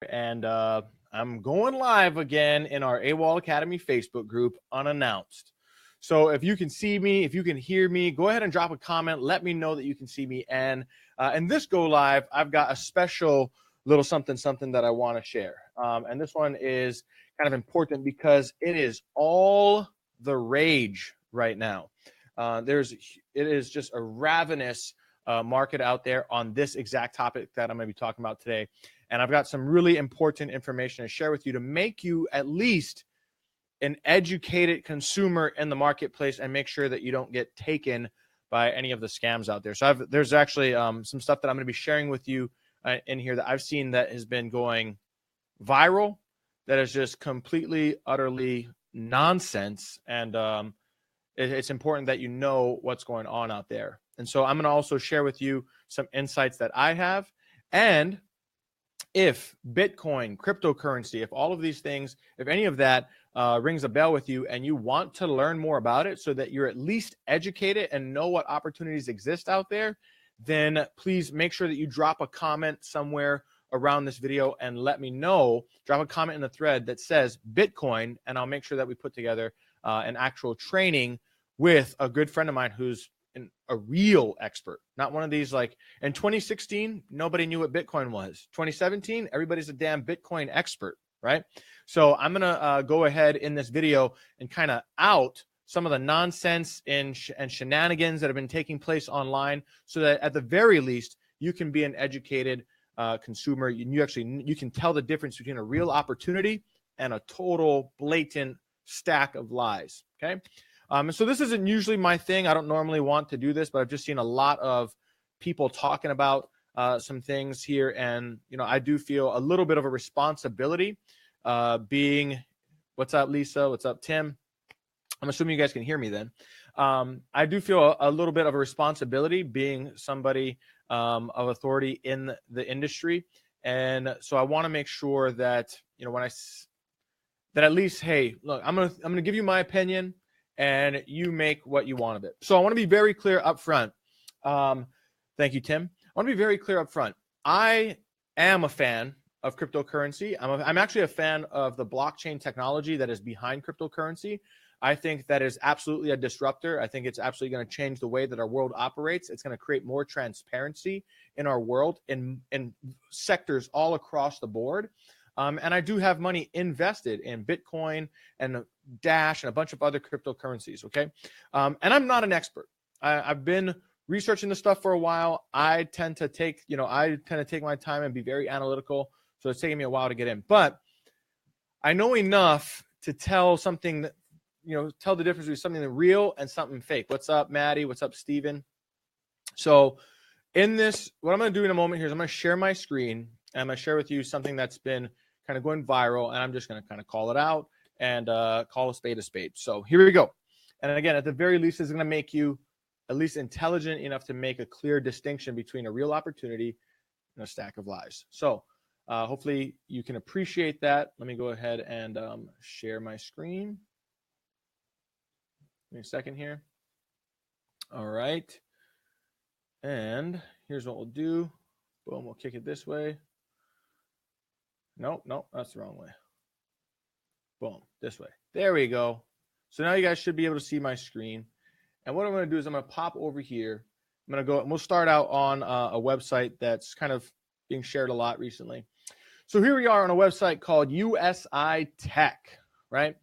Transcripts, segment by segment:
And I'm going live again in our AWOL Academy Facebook group unannounced. So if you can see me, if you can hear me, go ahead and drop a comment. Let me know that you can see me. And in this go live, I've got a special little something that I want to share. And this one is kind of important because it is all the rage right now. It is just a ravenous market out there on this exact topic that I'm going to be talking about today. And I've got some really important information to share with you to make you at least an educated consumer in the marketplace and make sure that you don't get taken by any of the scams out there. So there's actually some stuff that I'm going to be sharing with you in here that I've seen that has been going viral, that is just completely, utterly nonsense. And it's important that you know what's going on out there. And so I'm going to also share with you some insights that I have. And if Bitcoin, cryptocurrency, if all of these things, if any of that rings a bell with you and you want to learn more about it so that you're at least educated and know what opportunities exist out there, then please make sure that you drop a comment somewhere around this video and let me know. Drop a comment in the thread that says Bitcoin, and I'll make sure that we put together an actual training with a good friend of mine who's a real expert, not one of these like in 2016, nobody knew what Bitcoin was. 2017, everybody's a damn Bitcoin expert, right? So I'm going to go ahead in this video and kind of out some of the nonsense and shenanigans that have been taking place online so that at the very least, you can be an educated consumer. You can tell the difference between a real opportunity and a total blatant stack of lies, okay? And so this isn't usually my thing. I don't normally want to do this, but I've just seen a lot of people talking about some things here. And, I do feel a little bit of a responsibility being, what's up, Lisa? What's up, Tim? I'm assuming you guys can hear me then. I do feel a little bit of a responsibility being somebody of authority in the industry. And so I want to make sure that, that at least, hey, look, I'm going to give you my opinion, and you make what you want of it. So I want to be very clear up front. Thank you, Tim. I want to be very clear up front. I am a fan of cryptocurrency. I'm actually a fan of the blockchain technology that is behind cryptocurrency. I think that is absolutely a disruptor. I think it's absolutely going to change the way that our world operates. It's going to create more transparency in our world in sectors all across the board. And I do have money invested in Bitcoin and Dash and a bunch of other cryptocurrencies, okay? And I'm not an expert. I've been researching this stuff for a while. I tend to take my time and be very analytical, so it's taking me a while to get in. But I know enough to tell something that, tell the difference between something real and something fake. What's up, Maddie? What's up, Steven? So in this, what I'm going to do in a moment here is I'm going to share my screen, and I'm going to share with you something that's been kind of going viral, and I'm just going to kind of call it out and call a spade a spade. So here we go. And again, at the very least, it's going to make you at least intelligent enough to make a clear distinction between a real opportunity and a stack of lies. So hopefully you can appreciate that. Let me go ahead and share my screen. Give me a second here. All right. And here's what we'll do. Boom, we'll kick it this way. Nope, that's the wrong way. Boom, this way. There we go. So now you guys should be able to see my screen. And what I'm going to do is I'm going to pop over here. I'm going to go, and we'll start out on a website that's kind of being shared a lot recently. So here we are on a website called USI Tech, right?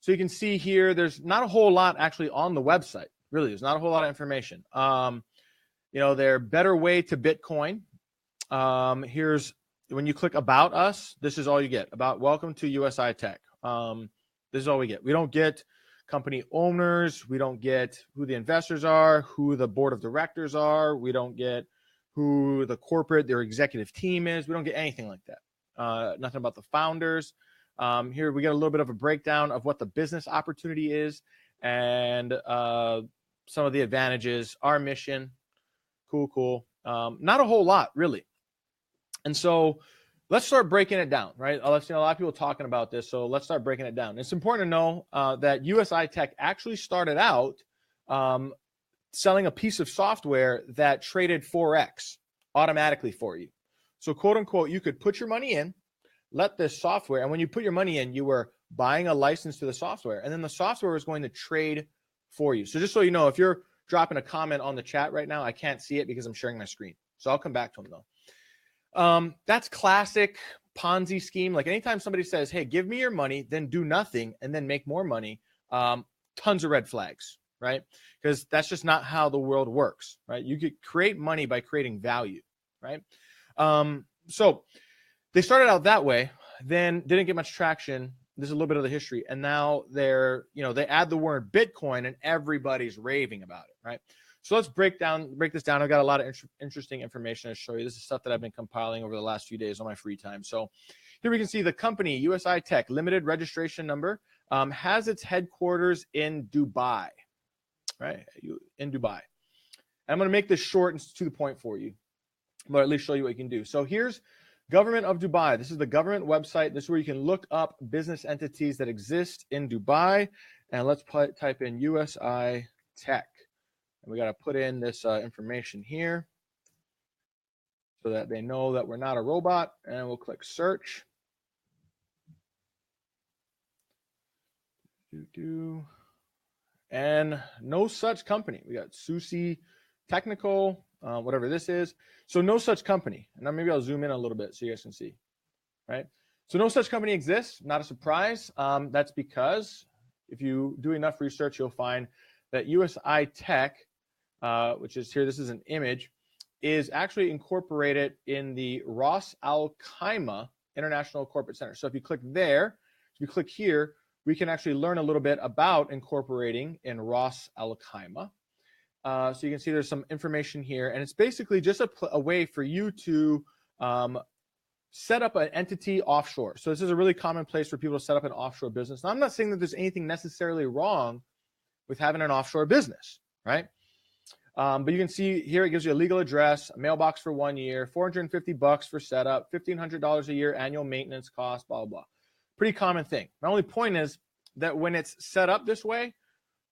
So you can see here, there's not a whole lot actually on the website. Really, there's not a whole lot of information. Their better way to Bitcoin. Here's, when you click about us, this is all you get. About welcome to USI Tech. This is all we get. We don't get company owners. We don't get who the investors are, who the board of directors are. We don't get who their executive team is. We don't get anything like that. Nothing about the founders. Here we get a little bit of a breakdown of what the business opportunity is and some of the advantages, our mission. Cool. Not a whole lot, really. And so let's start breaking it down, right? I've seen a lot of people talking about this, so let's start breaking it down. It's important to know that USI Tech actually started out selling a piece of software that traded Forex automatically for you. So quote unquote, you could put your money in, let this software, and when you put your money in, you were buying a license to the software, and then the software is going to trade for you. So just so you know, if you're dropping a comment on the chat right now, I can't see it because I'm sharing my screen. So I'll come back to them though. That's classic Ponzi scheme. Like anytime somebody says, hey, give me your money, then do nothing and then make more money, tons of red flags, right? Because that's just not how the world works, right? You could create money by creating value, right? So they started out that way, then didn't get much traction. This is a little bit of the history. And now they're, they add the word Bitcoin and everybody's raving about it, right? So let's break this down. I've got a lot of interesting information to show you. This is stuff that I've been compiling over the last few days on my free time. So here we can see the company, USI Tech, limited registration number, has its headquarters in Dubai, right? In Dubai. And I'm going to make this short and to the point for you, but at least show you what you can do. So here's Government of Dubai. This is the government website. This is where you can look up business entities that exist in Dubai. And let's type in USI Tech. And we got to put in this information here so that they know that we're not a robot. And we'll click search. And no such company. We got Susi Technical, whatever this is. So no such company. And now maybe I'll zoom in a little bit so you guys can see, right? So no such company exists. Not a surprise. That's because if you do enough research, you'll find that USI Tech, which is here, this is an image, is actually incorporated in the Ras Al Khaimah International Corporate Center. So if you click there, if you click here, we can actually learn a little bit about incorporating in Ras Al Khaimah. So you can see there's some information here, and it's basically just a way for you to set up an entity offshore. So this is a really common place for people to set up an offshore business. Now, I'm not saying that there's anything necessarily wrong with having an offshore business, right? But you can see here it gives you a legal address, a mailbox for 1 year, $450 for setup, $1,500 a year annual maintenance cost, blah, blah, blah. Pretty common thing. My only point is that when it's set up this way,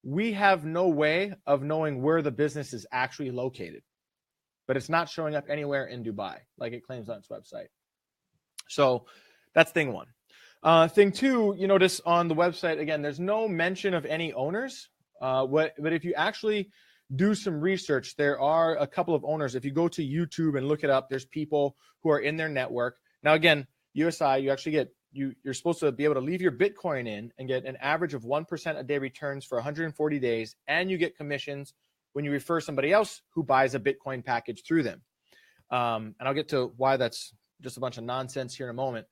we have no way of knowing where the business is actually located, but it's not showing up anywhere in Dubai like it claims on its website. So that's thing one. Thing two, you notice on the website, again, there's no mention of any owners. But if you actually do some research, there are a couple of owners. If you go to YouTube and look it up, there's people who are in their network. Now, again, USI, you actually get, you're supposed to be able to leave your Bitcoin in and get an average of 1% a day returns for 140 days. And you get commissions when you refer somebody else who buys a Bitcoin package through them. And I'll get to why that's just a bunch of nonsense here in a moment.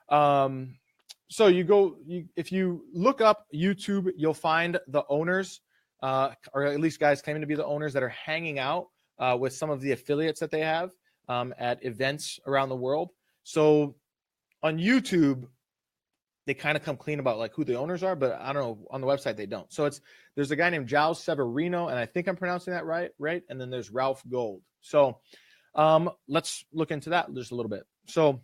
So if you look up YouTube, you'll find the owners, or at least guys claiming to be the owners that are hanging out with some of the affiliates that they have at events around the world. So on YouTube, they kind of come clean about like who the owners are, but I don't know, on the website they don't. So there's a guy named João Severino, and I think I'm pronouncing that right? And then there's Ralph Gold. So let's look into that just a little bit. So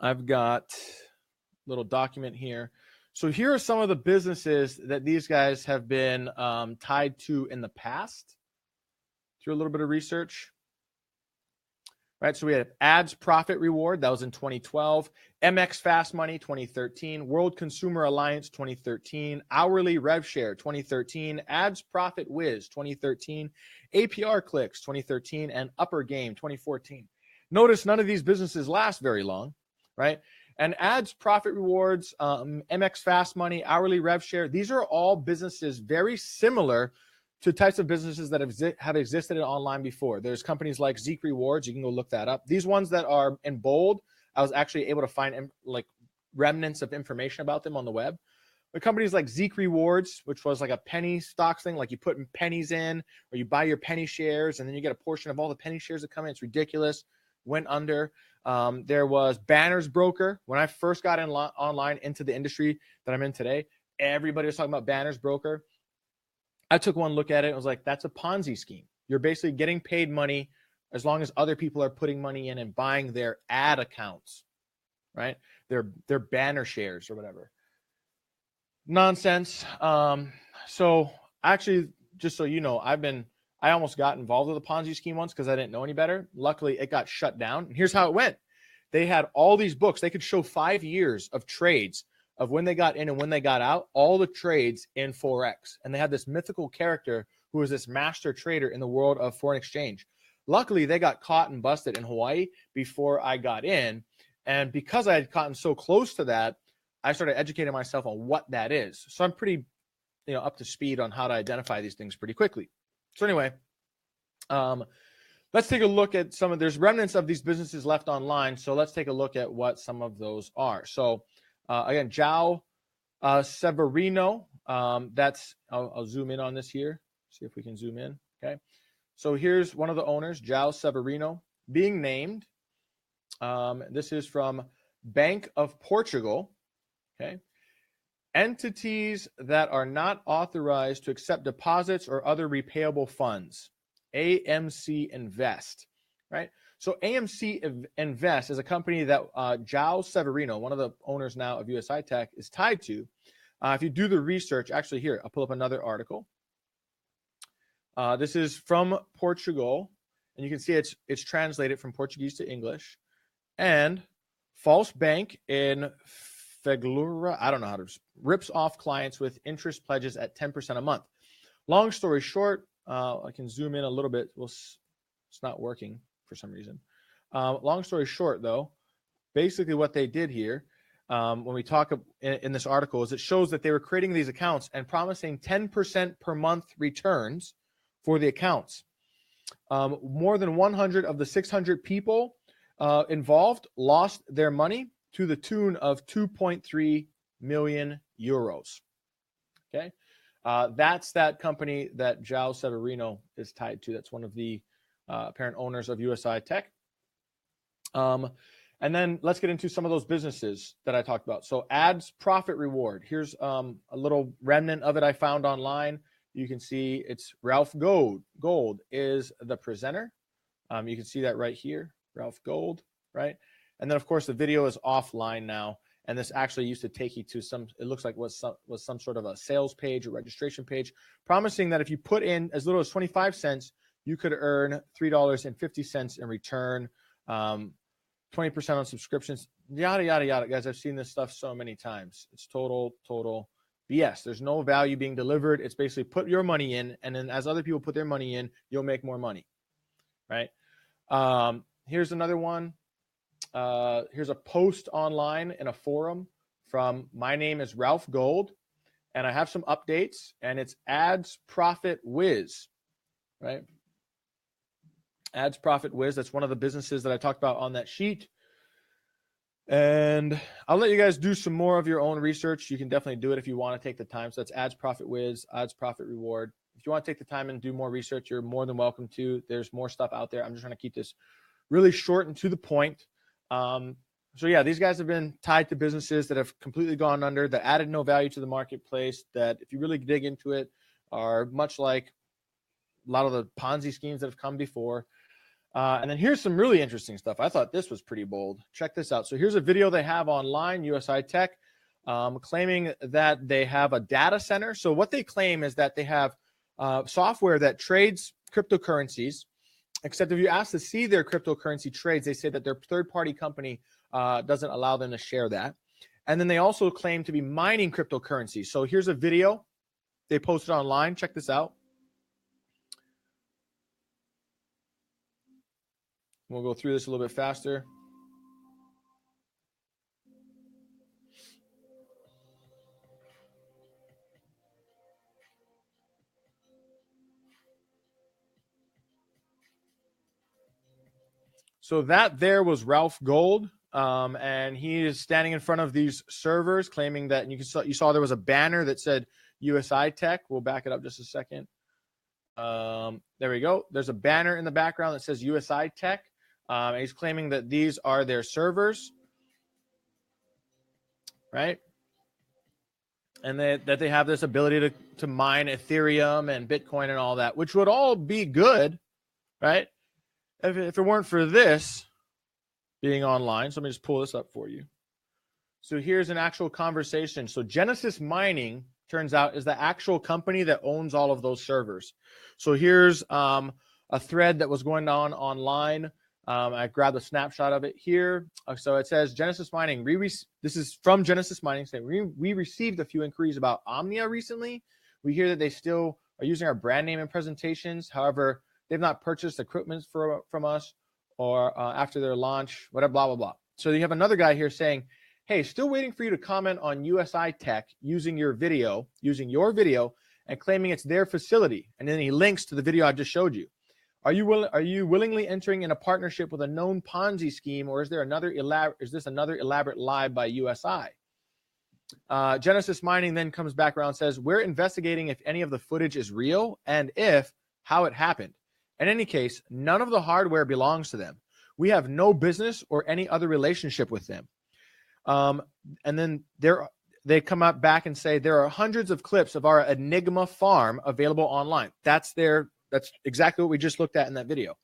I've got a little document here. So here are some of the businesses that these guys have been tied to in the past. Do a little bit of research. Right, so we had Ads Profit Reward, that was in 2012. MX Fast Money, 2013. World Consumer Alliance, 2013. Hourly Rev Share, 2013. Ads Profit Wiz, 2013. APR Clicks, 2013. And Upper Game, 2014. Notice none of these businesses last very long, right? And Ads Profit Rewards, MX Fast Money, Hourly Rev Share, these are all businesses very similar to types of businesses that have existed online before. There's companies like Zeek Rewards. You can go look that up. These ones that are in bold, I was actually able to find like remnants of information about them on the web. But companies like Zeek Rewards, which was like a penny stocks thing, like you put pennies in or you buy your penny shares and then you get a portion of all the penny shares that come in. It's ridiculous. Went under. There was Banners Broker. When I first got online into the industry that I'm in today, everybody was talking about Banners Broker. I took one look at it and was like, that's a Ponzi scheme. You're basically getting paid money as long as other people are putting money in and buying their ad accounts, right? Their banner shares or whatever. Nonsense. So actually, just so you know, I almost got involved with a Ponzi scheme once because I didn't know any better. Luckily, it got shut down. And here's how it went. they had all these books. They could show 5 years of trades of when they got in and when they got out, all the trades in Forex. And they had this mythical character who was this master trader in the world of foreign exchange. Luckily, they got caught and busted in Hawaii before I got in. And because I had gotten so close to that, I started educating myself on what that is. So I'm pretty, up to speed on how to identify these things pretty quickly. So anyway, let's take a look at there's remnants of these businesses left online. So let's take a look at what some of those are. So again, João Severino, I'll zoom in on this here. See if we can zoom in. Okay. So here's one of the owners, João Severino, being named. This is from Bank of Portugal. Okay. Entities that are not authorized to accept deposits or other repayable funds. AMC Invest. Right. So AMC Invest is a company that João Severino, one of the owners now of USI Tech, is tied to. If you do the research, actually here, I'll pull up another article. This is from Portugal, and you can see it's translated from Portuguese to English. And false bank in Feglura, I don't know how to, rips off clients with interest pledges at 10% a month. Long story short, I can zoom in a little bit. It's not working for some reason. Long story short, though, basically what they did here, when we talk in this article, is it shows that they were creating these accounts and promising 10% per month returns for the accounts. More than 100 of the 600 people involved lost their money to the tune of 2.3 million euros. Okay. That's that company that João Severino is tied to. That's one of the apparent owners of USI Tech. And then let's get into some of those businesses that I talked about. So ads profit reward. Here's a little remnant of it I found online. You can see it's Ralph Gold is the presenter. You can see that right here, Ralph Gold, right? And then of course the video is offline now. And this actually used to take you to it looks like was some sort of a sales page or registration page, promising that if you put in as little as 25 cents, you could earn $3.50 in return, 20% on subscriptions, yada, yada, yada. Guys, I've seen this stuff so many times. It's total BS. There's no value being delivered. It's basically put your money in, and then as other people put their money in, you'll make more money, right? Here's another one. Here's a post online in a forum from My Name is Ralph Gold, and I have some updates, and it's Ads Profit Whiz, right? Ads Profit Whiz. That's one of the businesses that I talked about on that sheet. And I'll let you guys do some more of your own research. You can definitely do it if you want to take the time. So that's Ads Profit Whiz, Ads Profit Reward. If you want to take the time and do more research, you're more than welcome to. There's more stuff out there. I'm just trying to keep this really short and to the point. So yeah, these guys have been tied to businesses that have completely gone under, that added no value to the marketplace, that if you really dig into it are much like a lot of the Ponzi schemes that have come before. And then here's some really interesting stuff. I thought this was pretty bold. Check this out. So here's a video they have online, USI Tech, claiming that they have a data center. So what they claim is that they have software that trades cryptocurrencies, except if you ask to see their cryptocurrency trades, they say that their third-party company doesn't allow them to share that. And then they also claim to be mining cryptocurrency. So here's a video they posted online. Check this out. We'll go through this a little bit faster. So that there was Ralph Gold, and he is standing in front of these servers claiming that, and you saw there was a banner that said USI Tech. We'll back it up just a second. There we go. There's a banner in the background that says USI Tech. And he's claiming that these are their servers, right? And that they have this ability to mine Ethereum and Bitcoin and all that, which would all be good, right? If it weren't for this being online. So let me just pull this up for you. So here's an actual conversation. So Genesis Mining, turns out, is the actual company that owns all of those servers. So here's a thread that was going on online. I grabbed a snapshot of it here. So it says Genesis Mining. This is from Genesis Mining saying we received a few inquiries about Omnia recently. We hear that they still are using our brand name in presentations. However, they've not purchased equipment from us or after their launch, whatever, blah, blah, blah. So you have another guy here saying, hey, still waiting for you to comment on USI Tech using your video, and claiming it's their facility. And then he links to the video I just showed you. Are you willingly entering in a partnership with a known Ponzi scheme, or is this another elaborate lie by USI? Genesis Mining then comes back around and says, we're investigating if any of the footage is real and if how it happened. In any case, none of the hardware belongs to them. We have no business or any other relationship with them. And then they come out back and say there are hundreds of clips of our Enigma farm available online. That's exactly what we just looked at in that video.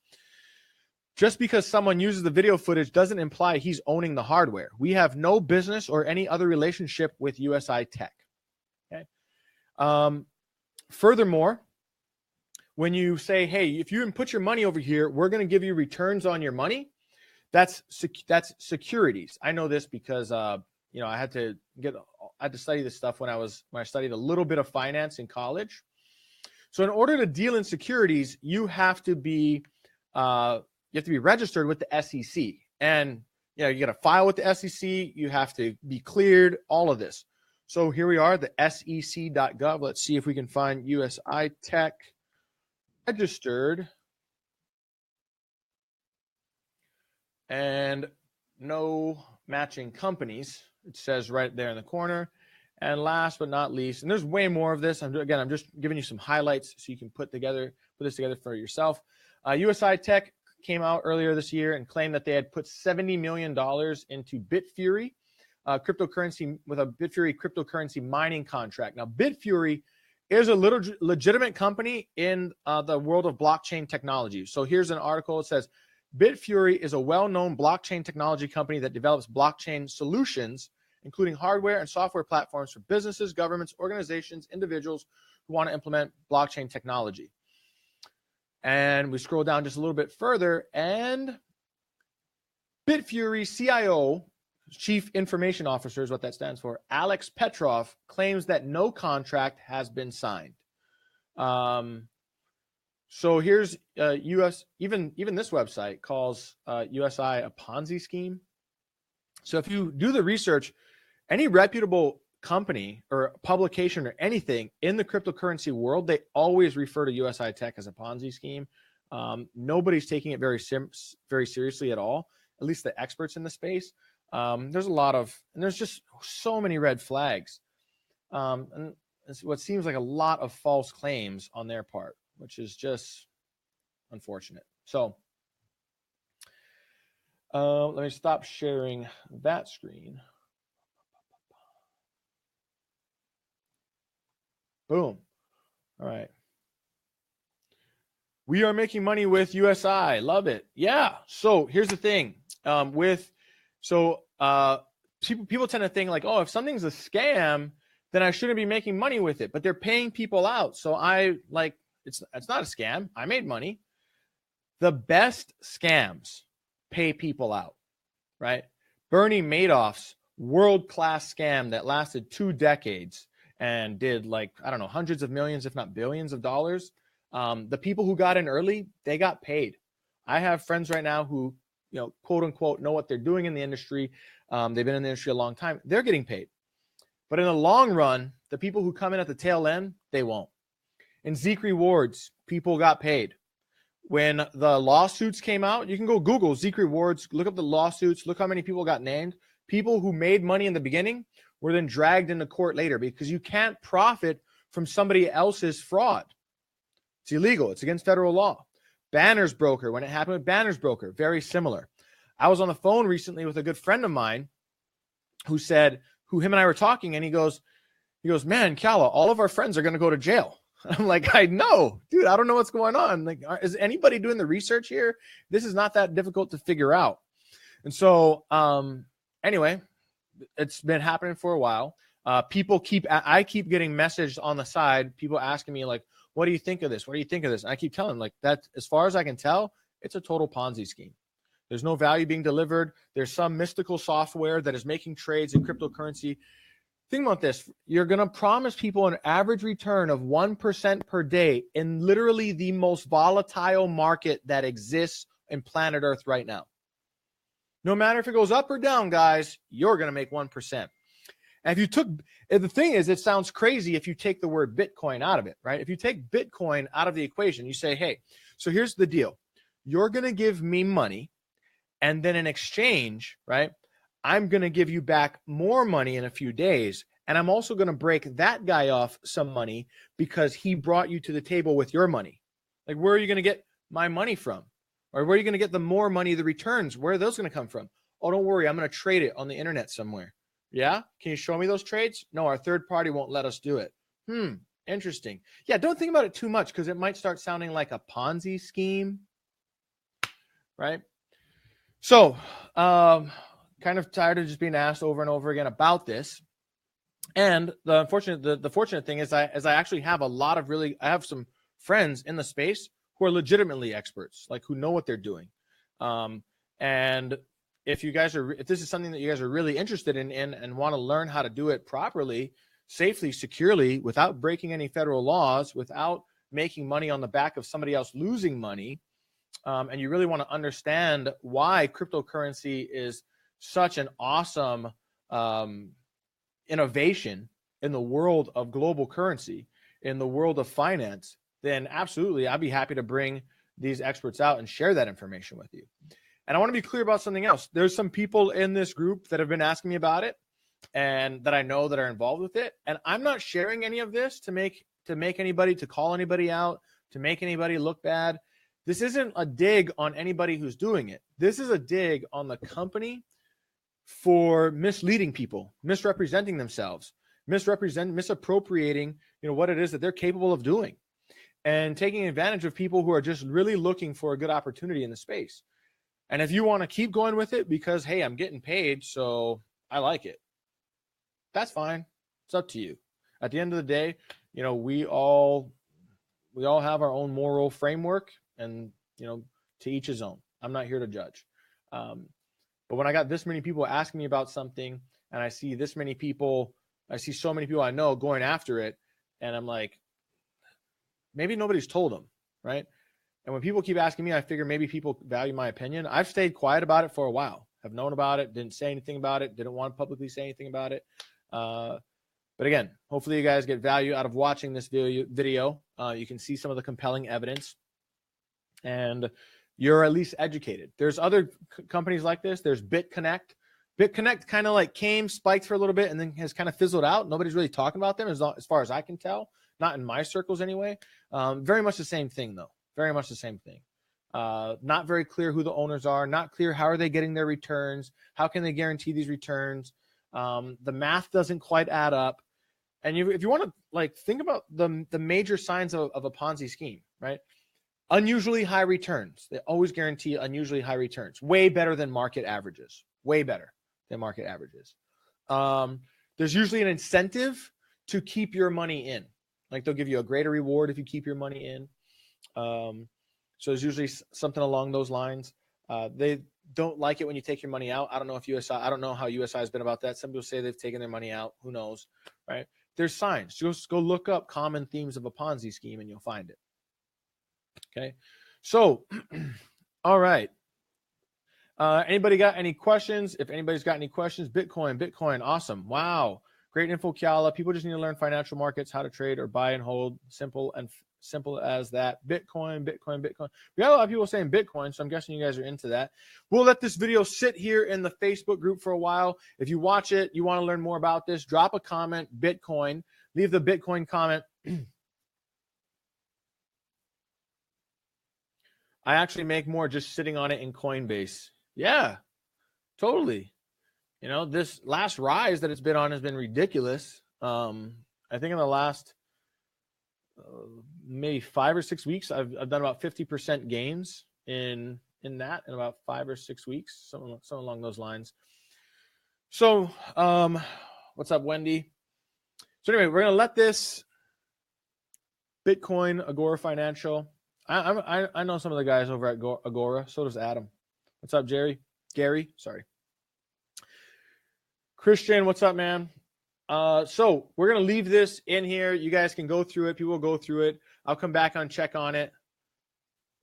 Just because someone uses the video footage doesn't imply he's owning the hardware. We have no business or any other relationship with USI Tech. Okay. Furthermore, when you say, hey, if you put your money over here, we're going to give you returns on your money, that's securities. I know this because I had to study this stuff when I studied a little bit of finance in college. So in order to deal in securities, you have to be registered with the SEC, and you got to file with the SEC. You have to be cleared. All of this. So here we are, the SEC.gov. Let's see if we can find USI Tech registered, and no matching companies. It says right there in the corner. And last but not least, and there's way more of this. I'm just giving you some highlights so you can put this together for yourself. USI Tech came out earlier this year and claimed that they had put $70 million into Bitfury cryptocurrency with a Bitfury cryptocurrency mining contract. Now, Bitfury is a legitimate company in the world of blockchain technology. So here's an article. It says, Bitfury is a well-known blockchain technology company that develops blockchain solutions, including hardware and software platforms for businesses, governments, organizations, individuals who want to implement blockchain technology. And we scroll down just a little bit further, and Bitfury CIO, Chief Information Officer is what that stands for, Alex Petrov, claims that no contract has been signed. So here's even this website calls USI a Ponzi scheme. So if you do the research, any reputable company or publication or anything in the cryptocurrency world, they always refer to USI Tech as a Ponzi scheme. Nobody's taking it very seriously at all, at least the experts in the space. There's just so many red flags. And it's what seems like a lot of false claims on their part, which is just unfortunate. So let me stop sharing that screen. Boom. All right. We are making money with USI. Love it. Yeah. So here's the thing. People tend to think like, oh, if something's a scam, then I shouldn't be making money with it. But they're paying people out. So it's not a scam. I made money. The best scams pay people out, right? Bernie Madoff's world-class scam that lasted 2 decades and did hundreds of millions, if not billions of dollars. The people who got in early, they got paid. I have friends right now who, quote unquote, know what they're doing in the industry. They've been in the industry a long time. They're getting paid. But in the long run, the people who come in at the tail end, they won't. In Zeke Rewards, people got paid. When the lawsuits came out, you can go Google Zeke Rewards, look up the lawsuits, look how many people got named. People who made money in the beginning were then dragged into court later because you can't profit from somebody else's fraud. It's illegal. It's against federal law. Banner's Broker, when it happened with Banner's Broker, very similar. I was on the phone recently with a good friend of mine who him and I were talking, and he goes, man, Kala, all of our friends are going to go to jail. I'm like, I know, dude, I don't know what's going on. Like, is anybody doing the research here? This is not that difficult to figure out. And so, anyway, it's been happening for a while. I keep getting messages on the side, people asking me like, what do you think of this? What do you think of this? And I keep telling them like that, as far as I can tell, it's a total Ponzi scheme. There's no value being delivered. There's some mystical software that is making trades in cryptocurrency. Think about this. You're going to promise people an average return of 1% per day in literally the most volatile market that exists in planet Earth right now. No matter if it goes up or down, guys, you're going to make 1%. And if you took, the thing is, it sounds crazy if you take the word Bitcoin out of it, right? If you take Bitcoin out of the equation, you say, hey, so here's the deal. You're going to give me money, and then in exchange, right, I'm going to give you back more money in a few days. And I'm also going to break that guy off some money because he brought you to the table with your money. Like, where are you going to get my money from? Or where are you going to get the more money, the returns? Where are those going to come from? Oh, don't worry. I'm going to trade it on the internet somewhere. Yeah? Can you show me those trades? No, our third party won't let us do it. Interesting. Yeah, don't think about it too much because it might start sounding like a Ponzi scheme, right? So, kind of tired of just being asked over and over again about this. And the fortunate thing is I actually have I have some friends in the space who are legitimately experts, like who know what they're doing. And if this is something that you guys are really interested in and want to learn how to do it properly, safely, securely, without breaking any federal laws, without making money on the back of somebody else losing money, and you really want to understand why cryptocurrency is such an awesome innovation in the world of global currency, in the world of finance, then absolutely, I'd be happy to bring these experts out and share that information with you. And I want to be clear about something else. There's some people in this group that have been asking me about it and that I know that are involved with it. And I'm not sharing any of this to call anybody out, to make anybody look bad. This isn't a dig on anybody who's doing it. This is a dig on the company for misleading people, misrepresenting themselves, misappropriating, what it is that they're capable of doing, and taking advantage of people who are just really looking for a good opportunity in the space. And if you want to keep going with it because, hey, I'm getting paid, so I like it, that's fine. It's up to you. At the end of the day, we all have our own moral framework, and to each his own. I'm not here to judge. But when I got this many people asking me about something, and I see so many people I know going after it, and I'm like, maybe nobody's told them, right? And when people keep asking me, I figure maybe people value my opinion. I've stayed quiet about it for a while. I've known about it, didn't say anything about it, didn't want to publicly say anything about it. But again, hopefully you guys get value out of watching this video. You can see some of the compelling evidence, and you're at least educated. There's other companies like this. There's BitConnect. BitConnect kind of like spiked for a little bit, and then has kind of fizzled out. Nobody's really talking about them as far as I can tell. Not in my circles anyway. Very much the same thing, though. Very much the same thing. Not very clear who the owners are. Not clear how are they getting their returns. How can they guarantee these returns? The math doesn't quite add up. And if you want to think about the major signs of a Ponzi scheme, right? Unusually high returns. They always guarantee unusually high returns. Way better than market averages. Way better than market averages. There's usually an incentive to keep your money in. Like they'll give you a greater reward if you keep your money in. So there's usually something along those lines. They don't like it when you take your money out. I don't know how USI has been about that. Some people say they've taken their money out. Who knows, right? There's signs. Just go look up common themes of a Ponzi scheme and you'll find it. Okay. So, all right. Anybody got any questions? If anybody's got any questions, Bitcoin. Awesome. Wow. Great info, Kiala. People just need to learn financial markets, how to trade or buy and hold. Simple as that. Bitcoin. We got a lot of people saying Bitcoin, so I'm guessing you guys are into that. We'll let this video sit here in the Facebook group for a while. If you watch it, you want to learn more about this, drop a comment, Bitcoin. Leave the Bitcoin comment. I actually make more just sitting on it in Coinbase. Yeah, totally. This last rise that it's been on has been ridiculous. I think in the last maybe 5 or 6 weeks, I've done about 50% gains in that in about 5 or 6 weeks, something along those lines. So, what's up, Wendy? So anyway, we're gonna let this Bitcoin Agora Financial. I know some of the guys over at Agora. So does Adam. What's up, Jerry? Gary, sorry. Christian, what's up, man? So we're going to leave this in here. You guys can go through it. People will go through it. I'll come back on, check on it.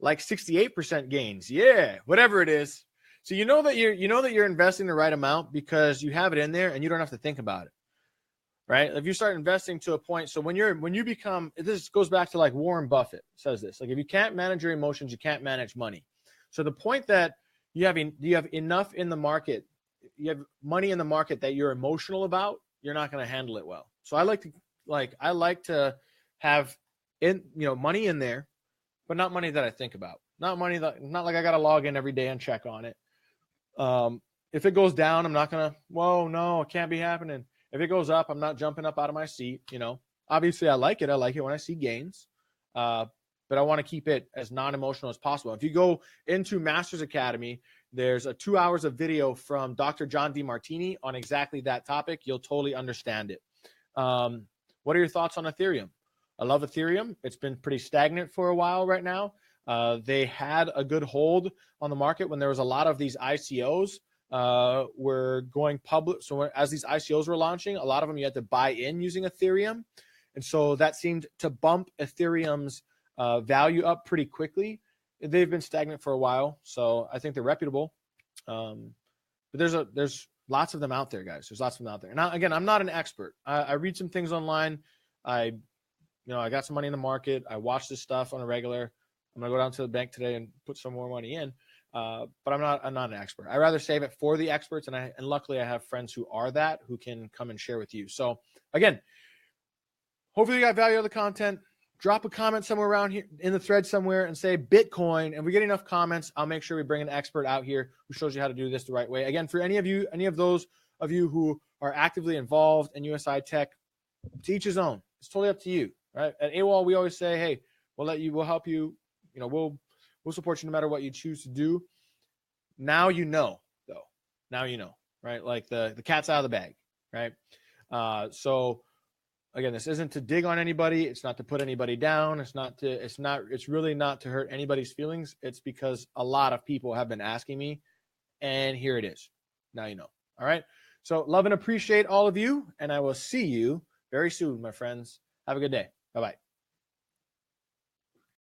Like 68% gains. Yeah, whatever it is. So you know that you're investing the right amount because you have it in there and you don't have to think about it. Right? If you start investing to a point, so when you become, this goes back to like Warren Buffett says this, like if you can't manage your emotions, you can't manage money. So the point that you have enough in the market, you have money in the market that you're emotional about, you're not going to handle it well. So I like to have money in there, but not money that I think about. Not like I got to log in every day and check on it. If it goes down, I'm not going to, whoa, no, it can't be happening. If it goes up, I'm not jumping up out of my seat. Obviously I like it. I like it when I see gains, but I want to keep it as non-emotional as possible. If you go into Masters Academy, there's 2 hours of video from Dr. John DeMartini on exactly that topic. You'll totally understand it. What are your thoughts on Ethereum? I love Ethereum. It's been pretty stagnant for a while right now. They had a good hold on the market when there was a lot of these ICOs were going public. So as these ICOs were launching, a lot of them you had to buy in using Ethereum. And so that seemed to bump Ethereum's value up pretty quickly. They've been stagnant for a while, so I think they're reputable. But there's lots of them out there, guys. There's lots of them out there. And again, I'm not an expert. I read some things online. I got some money in the market. I watch this stuff on a regular. I'm gonna go down to the bank today and put some more money in. But I'm not an expert. I rather save it for the experts, and luckily I have friends who are that, who can come and share with you. So again, hopefully you got value out of the content. Drop a comment somewhere around here in the thread somewhere and say Bitcoin. And we get enough comments, I'll make sure we bring an expert out here who shows you how to do this the right way. Again, for any of those of you who are actively involved in USI Tech, to each his own. It's totally up to you, right? At AWOL, we always say, hey, we'll help you. We'll support you no matter what you choose to do. Now though. Now right? Like the cat's out of the bag, right? So again, this isn't to dig on anybody. It's not to put anybody down. It's really not to hurt anybody's feelings. It's because a lot of people have been asking me, and here it is. Now you know. All right. So love and appreciate all of you, and I will see you very soon, my friends. Have a good day. Bye-bye.